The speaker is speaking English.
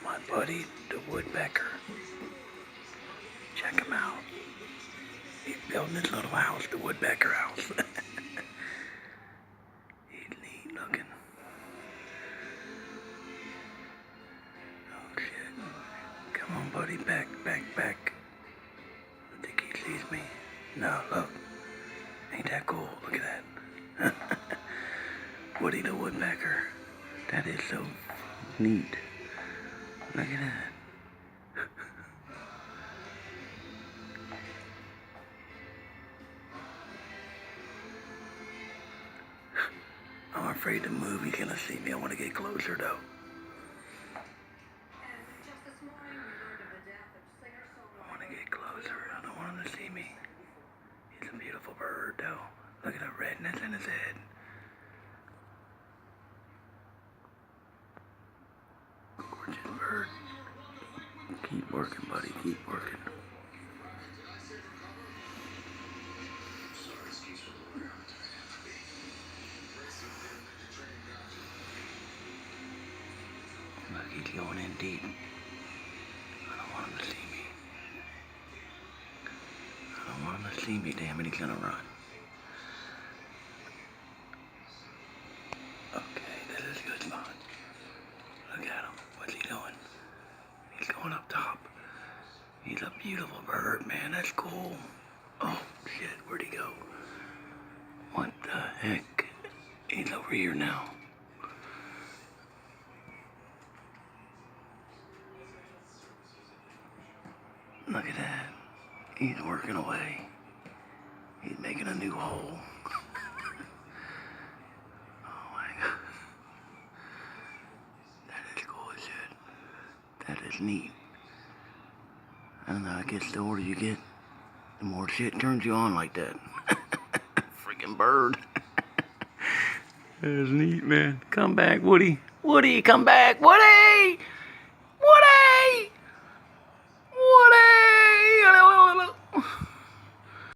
my buddy, the Woodpecker. Check him out. He's building his little house, the Woodpecker house. He's neat looking. Oh shit. Come on, buddy, back. I think he sees me. No, look. Ain't that cool? Look at that. Woody the Woodpecker. That is so neat. Look at that. I'm afraid to move. He's gonna see me. I want to get closer though. I want to get closer. I don't want him to see me. He's a beautiful bird though. Look at the redness in his head. Gorgeous bird. Keep working, buddy. Keep working. Look, he's going in deep. I don't want him to see me. I don't want him to see me, damn it, he's gonna run. Okay, this is a good spot. Look at him. What's he doing? He's going up top. He's a beautiful bird, man. That's cool. Oh, shit. Where'd he go? What the heck? He's over here now. Look at that. He's working away. He's making a new hole. Oh my God. That is cool as shit. That is neat. I don't know, I guess the older you get, the more shit turns you on like that. Freaking bird. That is neat, man. Come back, Woody. Woody, come back, Woody!